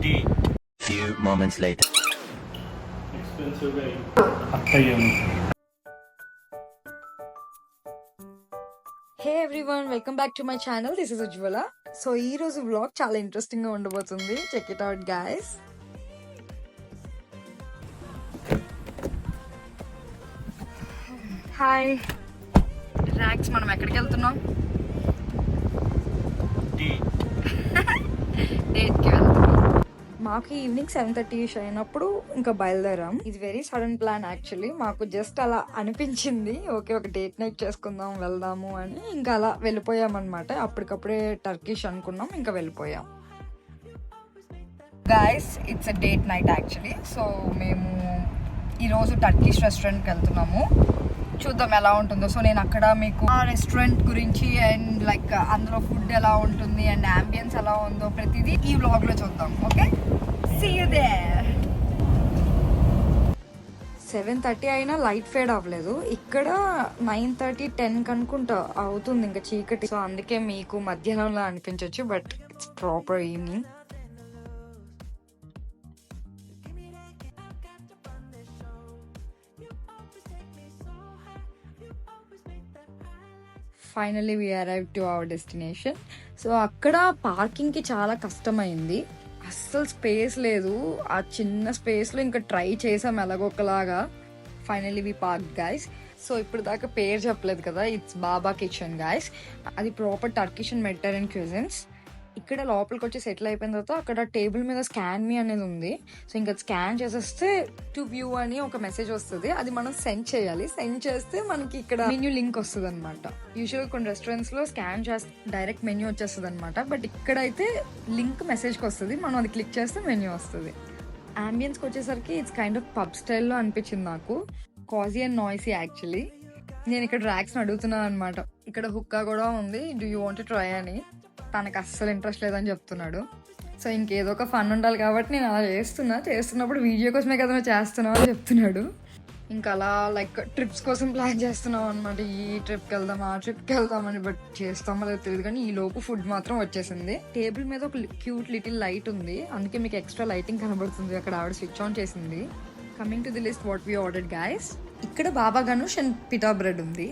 Few moments later. Hey everyone, welcome back to my channel. This is Ujwala. So ఈ రోజు vlog చాలా interesting గా ఉండబోతుంది. Check it out guys. Hi Rocks, మనం ఎక్కడికి వెళ్తున్నాం? డేట్కి వెళ్తున్నాం. మాకు ఈవినింగ్ 7:30 అయినప్పుడు ఇంకా బయలుదేరాం. ఇది వెరీ సడన్ ప్లాన్ యాక్చువల్లీ. మాకు జస్ట్ అలా అనిపించింది, ఓకే ఒక డేట్ నైట్ చేసుకుందాం వెళ్దాము అని. ఇంకా అలా వెళ్ళిపోయాం అనమాట. అప్పటికప్పుడే టర్కిష్ అనుకున్నాం, ఇంకా వెళ్ళిపోయాం. Guys, it's a date night actually. So మేము ఈరోజు టర్కిష్ రెస్టారెంట్కి వెళ్తున్నాము. చూద్దాం ఎలా ఉంటుందో. సో నేను అక్కడ మీకు ఆ రెస్టారెంట్ గురించి అండ్ లైక్ అందులో ఫుడ్ ఎలా ఉంటుంది అండ్ అంబియన్స్ ఎలా ఉందో ప్రతిదీ ఈ వ్లాగ్ లో చూద్దాం. Okay, see you there. 7:30 అయినా లైట్ ఫేడ్ అవ్వలేదు. ఇక్కడ 9:30, 10 కనుకుంటా అవుతుంది ఇంకా చీకటి. సో అందుకే మీకు మధ్యాహ్నంలో అనిపించవచ్చు, but it's proper evening. Finally we arrive to our destination. So అక్కడ పార్కింగ్కి చాలా కష్టమైంది, అస్సలు స్పేస్ లేదు. ఆ చిన్న స్పేస్లో ఇంకా ట్రై చేసాం ఎలాగొకలాగా. Finally we park guys. So ఇప్పుడు దాకా పేరు చెప్పలేదు కదా, ఇట్స్ బాబా కిచెన్ గైస్. అది proper Turkish and Mediterranean cuisines. ఇక్కడ లోపలికి వచ్చి సెటిల్ అయిపోయిన తర్వాత అక్కడ టేబుల్ మీద స్కాన్ మీ అనేది ఉంది. సో ఇంకా స్కాన్ చేసేస్తే టు వ్యూ అని ఒక మెసేజ్ వస్తుంది. అది మనం సెండ్ చేయాలి. సెండ్ చేస్తే మనకి ఇక్కడ మెన్యూ లింక్ వస్తుంది అనమాట. యూజువల్గా కొన్ని రెస్టారెంట్స్ లో స్కాన్ చేస్తే డైరెక్ట్ మెన్యూ వచ్చేస్తుంది అనమాట. బట్ ఇక్కడైతే లింక్ మెసేజ్కి వస్తుంది, మనం అది క్లిక్ చేస్తే మెన్యూ వస్తుంది. అంబియన్స్కి వచ్చేసరికి ఇట్స్ కైండ్ ఆఫ్ పబ్ స్టైల్లో అనిపించింది నాకు. కాజీ అండ్ నాయిసీ యాక్చువల్లీ. నేను ఇక్కడ ర్యాక్స్ని అడుగుతున్నాను అనమాట. ఇక్కడ హుక్కా కూడా ఉంది, do you want to try అని. తనకు అస్సలు ఇంట్రెస్ట్ లేదని చెప్తున్నాడు. సో ఇంకేదో ఒక ఫన్ ఉండాలి కాబట్టి నేను అలా చేస్తున్నప్పుడు వీడియో కోసమే కదా నువ్వు చేస్తున్నావు అని చెప్తున్నాడు. ఇంకా అలా లైక్ ట్రిప్స్ కోసం ప్లాన్ చేస్తున్నాం అనమాట. ఈ ట్రిప్కి వెళ్దాం, ఆ ట్రిప్కి వెళ్దామని. బట్ చేస్తామో లేదో తెలియదు కానీ ఈ లోపు ఫుడ్ మాత్రం వచ్చేసింది. టేబుల్ మీద ఒక క్యూట్ లిటిల్ లైట్ ఉంది, అందుకే మీకు ఎక్స్ట్రా లైటింగ్ కనబడుతుంది. అక్కడ ఆవిడ స్విచ్ ఆన్ చేసింది. Coming to the list what we ordered guys. ఇక్కడ baba ganoush and pita bread ఉంది.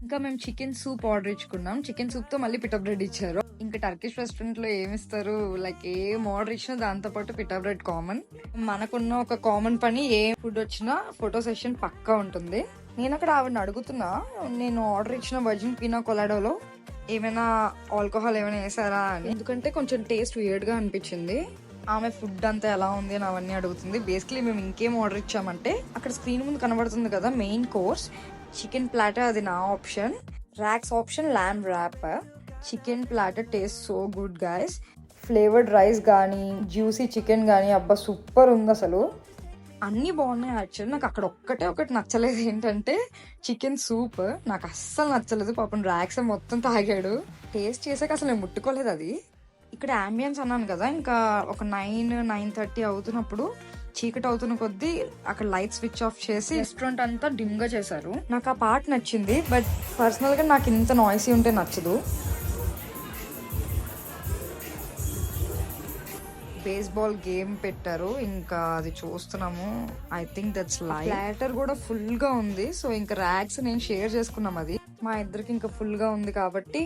ఇంకా మేము చికెన్ సూప్ ఆర్డర్ ఇచ్చుకున్నాం. చికెన్ సూప్ తో మళ్ళీ పిటా బ్రెడ్ ఇచ్చారు. ఇంకా టర్కిష్ రెస్టారెంట్ లో ఏమిస్తారు, లైక్ ఏం ఆర్డర్ ఇచ్చినా దాంతో పాటు పిటా బ్రెడ్ కామన్. మనకున్న ఒక కామన్ పని, ఏ ఫుడ్ వచ్చినా ఫోటో సెషన్ పక్కా ఉంటుంది. నేను అక్కడ ఆవిడని అడుగుతున్నా, నేను ఆర్డర్ ఇచ్చిన వర్జిన్ పీనా కొలాడోలో ఏమైనా ఆల్కహాల్ ఏమైనా వేసారా అని. ఎందుకంటే కొంచెం టేస్ట్ వియర్డ్ గా అనిపించింది. ఆమె ఫుడ్ అంతా ఎలా ఉంది అని అవన్నీ అడుగుతుంది. బేసికలీ మేము ఇంకేం ఆర్డర్ ఇచ్చామంటే, అక్కడ స్క్రీన్ ముందు కనబడుతుంది కదా మెయిన్ కోర్స్ చికెన్ ప్లాటర్, అది నా option. Rocks option lamb wrap. Chicken platter taste so good guys. Flavoured rice కానీ జ్యూసీ చికెన్ కానీ అబ్బా సూపర్ ఉంది అసలు. అన్నీ బాగున్నాయి యాక్చువల్లీ. నాకు అక్కడ ఒకటి నచ్చలేదు, ఏంటంటే చికెన్ సూప్ నాకు అస్సలు నచ్చలేదు. పాపం ర్యాక్స్ మొత్తం తాగాడు. టేస్ట్ చేసాక అసలు నేను ముట్టుకోలేదు అది. ఇక్కడ అంబియన్స్ అన్నాను కదా, ఇంకా ఒక 9:30 అవుతున్నప్పుడు చీకటి అవుతున్న కొద్దీ అక్కడ లైట్ స్విచ్ ఆఫ్ చేసి రెస్టారెంట్ అంతా డిమ్ గా చేశారు. నాకు ఆ పార్ట్ నచ్చింది, బట్ పర్సనల్ గా నాకు ఇంత నాయిసీ ఉంటే నచ్చదు. బేస్బాల్ గేమ్ పెట్టారు, ఇంకా అది చూస్తున్నాము. I think that's live. Platter కూడా ఫుల్ గా ఉంది. సో ఇంకా ర్యాక్స్ నేను షేర్ చేసుకున్నాం. అది మా ఇద్దరికి ఇంకా ఫుల్ గా ఉంది కాబట్టి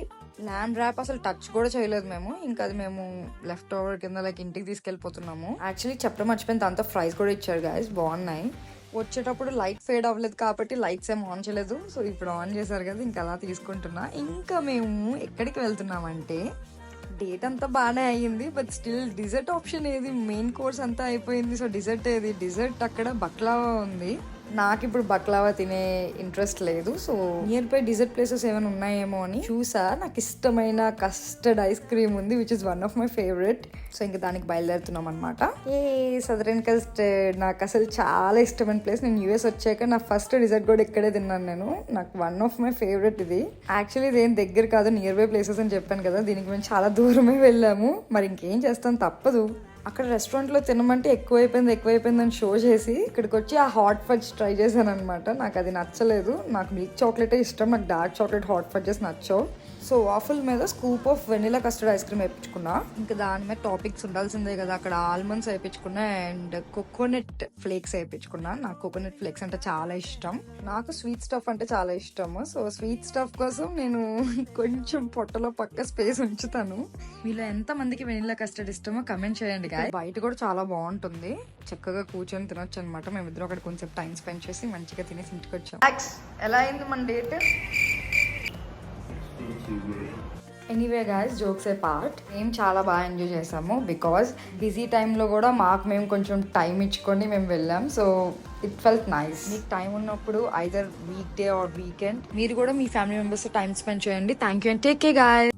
ల్యాండ్ ర్యాప్ అసలు టచ్ కూడా చేయలేదు మేము. ఇంకా అది మేము లెఫ్ట్ ఓవర్ కింద లైక్ ఇంటికి తీసుకెళ్ళిపోతున్నాము. యాక్చువల్లీ చెప్పడం మర్చిపోయింది, దాంతో ఫ్రైస్ కూడా ఇచ్చారు గాయస్, బాగున్నాయి. వచ్చేటప్పుడు లైట్ ఫేడ్ అవ్వలేదు కాబట్టి లైట్స్ ఏం ఆన్ చేయలేదు. సో ఇప్పుడు ఆన్ చేశారు కదా, ఇంకా అలా తీసుకుంటున్నా. ఇంకా మేము ఎక్కడికి వెళ్తున్నామంటే, డేట్ అంతా బాగానే అయ్యింది, బట్ స్టిల్ డిజర్ట్ ఆప్షన్ ఏది, మెయిన్ కోర్స్ అంతా అయిపోయింది. సో డిజర్ట్ ఏది, డిజర్ట్ అక్కడ బక్లావా ఉంది. నాకు ఇప్పుడు బక్లావా తినే ఇంట్రెస్ట్ లేదు. So nearby dessert places ఏమైనా ఉన్నాయేమో అని చూసా. నాకు ఇష్టమైన కస్టర్డ్ ఐస్ క్రీమ్ ఉంది, which is one of my favourite. So ఇంకా దానికి బయలుదేరుతున్నాం అనమాట. సదరన్ కస్టర్డ్ నాకు అసలు చాలా ఇష్టమైన ప్లేస్. నేను యూఎస్ వచ్చాక నా ఫస్ట్ డిజర్ట్ కూడా ఇక్కడే తిన్నాను నేను. నాకు వన్ ఆఫ్ మై ఫేవరెట్ ఇది. యాక్చువల్లీ ఇదేం దగ్గర కాదు, నియర్ బై ప్లేసెస్ అని చెప్పాను కదా, దీనికి మేము చాలా దూరమే వెళ్ళాము. మరి ఇంకేం చేస్తాం, తప్పదు. అక్కడ రెస్టారెంట్లో తినమంటే ఎక్కువైపోయింది అని షో చేసి ఇక్కడికి వచ్చి ఆ హాట్ ఫడ్జ్ ట్రై చేశాను అనమాట. నాకు అది నచ్చలేదు. నాకు మిల్క్ చాక్లెటే ఇష్టం, నాకు డార్క్ చాక్లెట్ హాట్ ఫడ్జెస్ నచ్చవు. సో వాఫుల్ మీద scoop of vanilla custard ice cream వేయించుకున్నా. ఇంకా దాని మీద టాపిక్స్ ఉండాల్సిందే కదా, అక్కడ ఆల్మండ్స్ వేయించుకున్నా అండ్ కోకోనట్ ఫ్లేక్స్ వేయించుకున్నా. నాకు కోకోనట్ ఫ్లేక్స్ అంటే చాలా ఇష్టం. నాకు స్వీట్ స్టఫ్ అంటే చాలా ఇష్టము. సో స్వీట్ స్టఫ్ కోసం నేను కొంచెం పొట్టలో పక్క స్పేస్ ఉంచుతాను. మీలో ఎంత మందికి వెనిలా కస్టర్డ్ ఇష్టమో కమెంట్ చేయండి guys. బయట కూడా చాలా బాగుంటుంది, చక్కగా కూర్చొని తినొచ్చు అనమాట. మేమిద్దరం అక్కడ కొంచెం టైం స్పెండ్ చేసి మంచిగా తినేసి ఇంటికి వచ్చాం. ఎలా అయింది మన డేట్? ఎనీవే గాయస్, జోక్స్ ఏ పార్ట్, మేము చాలా బాగా ఎంజాయ్ చేసాము. బికాజ్ బిజీ టైంలో కూడా మాకు మేము కొంచెం టైం ఇచ్చుకొని మేము వెళ్ళాం. So it felt nice. మీకు టైం ఉన్నప్పుడు either week day or weekend మీరు కూడా మీ ఫ్యామిలీ మెంబర్స్ టైం స్పెండ్ చేయండి. Thank you and take care guys.